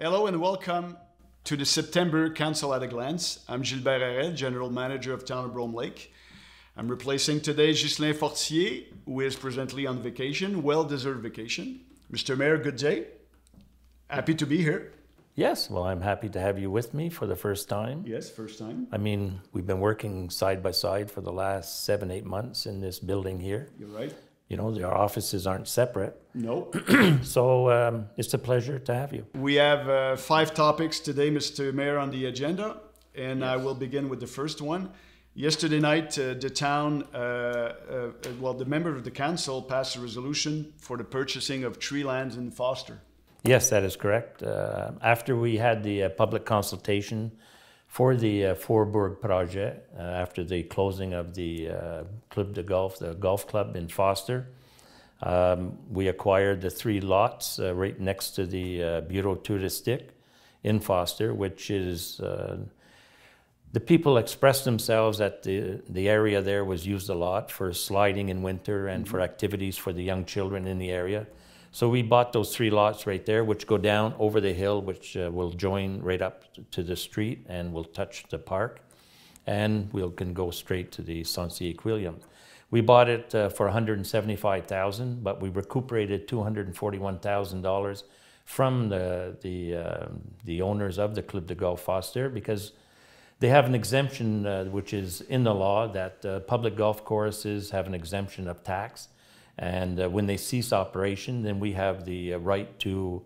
Hello and welcome to the September Council at a Glance. I'm Gilbert Harel, General Manager of Town of Brome Lake. I'm replacing today Ghislain Fortier, who is presently on vacation, well-deserved vacation. Mr. Mayor, good day. Happy to be here. Yes, well, I'm happy to have you with me for the first time. Yes, first time. I mean, we've been working side by side for the last 7-8 months in this building here. You're right. You know, our offices aren't separate. No. So it's a pleasure to have you. We have 5 topics today, Mr. Mayor, on the agenda, and yes. I will begin with the first one. Yesterday night, the town, the member of the council passed a resolution for the purchasing of tree lands in Foster. Yes, that is correct. After we had the public consultation for the Faubourg project, after the closing of the Club de Golf, the golf club in Foster, we acquired the 3 lots right next to the Bureau Touristique in Foster, which is, the people expressed themselves that the area there was used a lot for sliding in winter and for activities for the young children in the area. So we bought those 3 lots right there, which go down over the hill, which will join right up to the street and will touch the park. And we can go straight to the Sentier-Quilliam. We bought it for $175,000, but we recuperated $241,000 from the owners of the Club de Golf Foster, because they have an exemption, which is in the law, that public golf courses have an exemption of tax. And when they cease operation, then we have the right to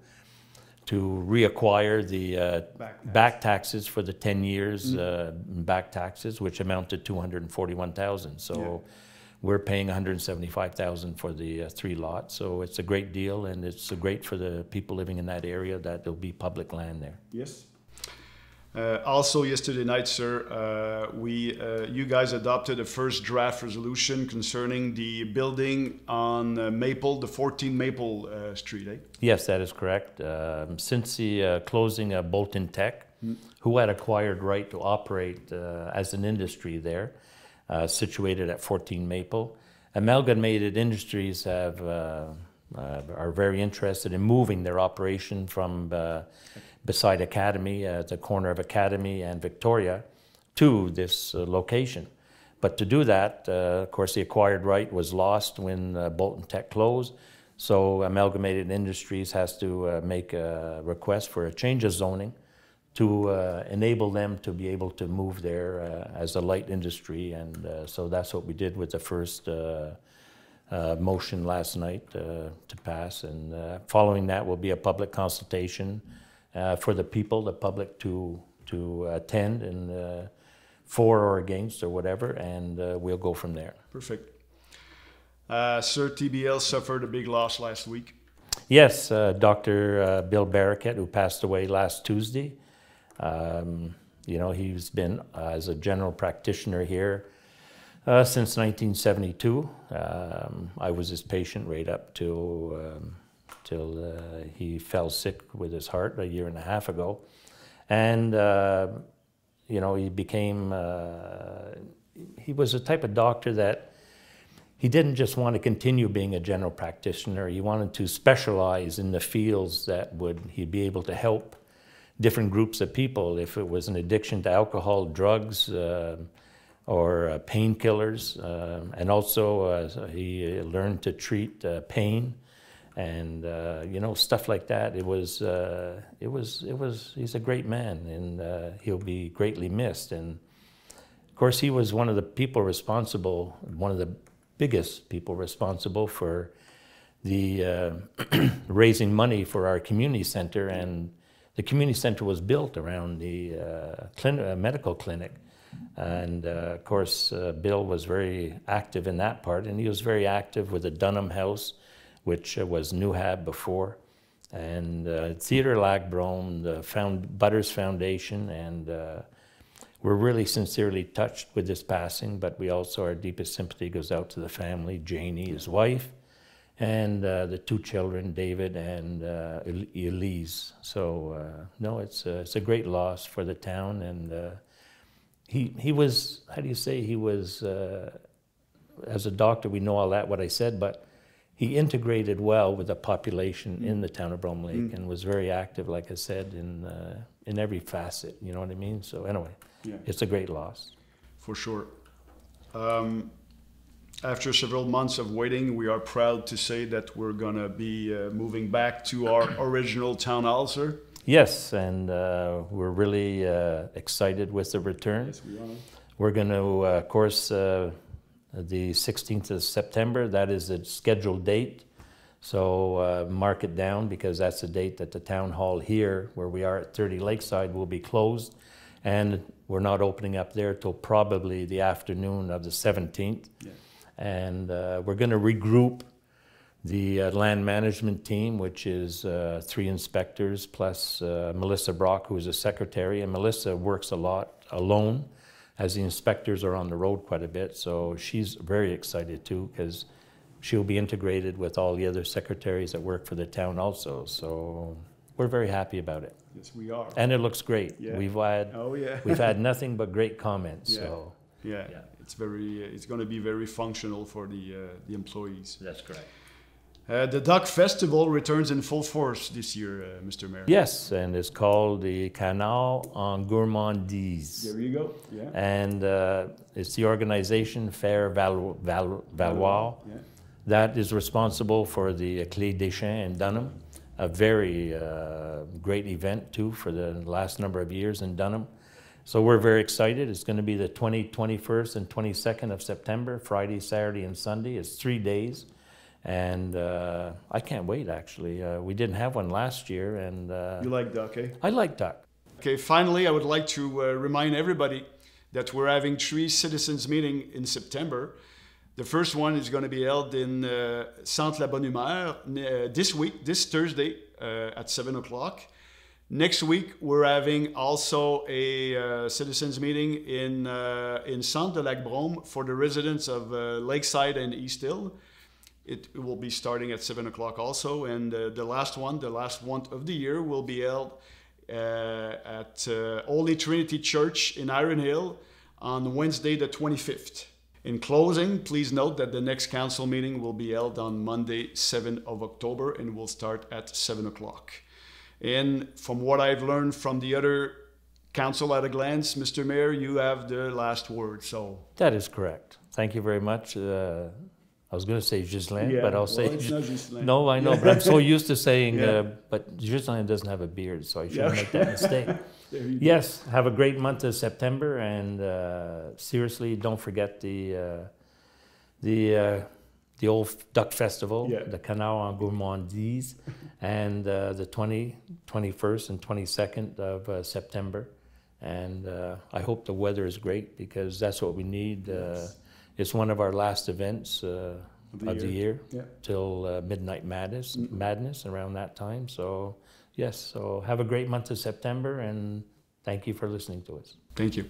reacquire the back taxes for the 10 years back taxes, which amount to $241,000. So yeah. We're paying $175,000 for the 3 lots. So it's a great deal, and it's great for the people living in that area that there'll be public land there. Yes. Also yesterday night, sir, you guys adopted a first draft resolution concerning the building on Maple, the 14 Maple Street, eh? Yes, that is correct. Since the closing of Bolton Tech, who had acquired right to operate as an industry there, situated at 14 Maple, Amalgamated Industries are very interested in moving their operation from beside Academy, at the corner of Academy and Victoria, to this location. But to do that, of course, the acquired right was lost when Bolton Tech closed, so Amalgamated Industries has to make a request for a change of zoning to enable them to be able to move there as a light industry, and so that's what we did with the first motion last night to pass, and following that will be a public consultation for the people, the public to attend, and for or against or whatever, and we'll go from there. Perfect. Sir, TBL suffered a big loss last week. Yes, Dr. Bill Barricott, who passed away last Tuesday. You know, he's been as a general practitioner here since 1972. I was his patient right up till he fell sick with his heart 1.5 years ago. And, you know, he became, he was a type of doctor that he didn't just want to continue being a general practitioner. He wanted to specialize in the fields that he'd be able to help different groups of people, if it was an addiction to alcohol, drugs, or painkillers. And also he learned to treat pain. And you know, stuff like that. He's a great man, and he'll be greatly missed. And of course, he was one of the people responsible, one of the biggest people responsible for the raising money for our community center. And the community center was built around the medical clinic. And of course, Bill was very active in that part, and he was very active with the Dunham House, which was Newhab before, and Theatre Lac-Brome, the Butters Foundation, and we're really sincerely touched with this passing, but we also, our deepest sympathy goes out to the family, Janie, his wife, and the 2 children, David and Elise. So, no, it's a great loss for the town, and he was, how do you say, he was, as a doctor, we know all that, what I said, but he integrated well with the population in the town of Brome Lake and was very active, like I said, in every facet, you know what I mean? So anyway, it's a great loss. For sure. After several months of waiting, we are proud to say that we're going to be moving back to our original town hall, sir. Yes, and we're really excited with the return. Yes, we are. We're going to, of course, the 16th of September, that is the scheduled date. So mark it down, because that's the date that the town hall here, where we are at 30 Lakeside, will be closed. And we're not opening up there till probably the afternoon of the 17th. Yeah. And we're going to regroup the land management team, which is 3 inspectors plus Melissa Brock, who is a secretary. And Melissa works a lot alone, as the inspectors are on the road quite a bit. So she's very excited too, because she'll be integrated with all the other secretaries that work for the town also. So we're very happy about it. Yes, we are. And it looks great. Yeah. We've had nothing but great comments. Yeah. So yeah. It's going to be very functional for the employees. That's correct. The Duck Festival returns in full force this year, Mr. Mayor. Yes, and it's called the Canal en Gourmandise. There you go. Yeah. And it's the organization Faire Valoir that is responsible for the Clé des Champs in Dunham. A very great event too for the last number of years in Dunham. So we're very excited. It's going to be the 21st and 22nd of September, Friday, Saturday, and Sunday. It's 3 days. And I can't wait, actually. We didn't have one last year. And you like duck, eh? I like duck. Okay, finally, I would like to remind everybody that we're having 3 citizens meetings in September. The first one is going to be held in Centre La Bonne Humeur this Thursday at 7 o'clock. Next week, we're having also a citizens meeting in Centre de Lac-Brome for the residents of Lakeside and East Hill. It will be starting at 7 o'clock also. And the last one of the year, will be held at Holy Trinity Church in Iron Hill on Wednesday the 25th. In closing, please note that the next council meeting will be held on Monday, 7th of October, and will start at 7 o'clock. And from what I've learned from the other council at a glance, Mr. Mayor, you have the last word. So that is correct. Thank you very much. I was going to say Ghislain, but I'll say... It's not Ghislain. No, I know, but I'm so used to saying, but Ghislain doesn't have a beard, so I shouldn't make that mistake. Yes, have a great month of September, and seriously, don't forget the old Duck Festival, the Canal en Gourmandise, and the 21st and 22nd of September. And I hope the weather is great, because that's what we need. It's one of our last events of the year till Midnight Madness around that time. So yes, so have a great month of September, and thank you for listening to us. Thank you.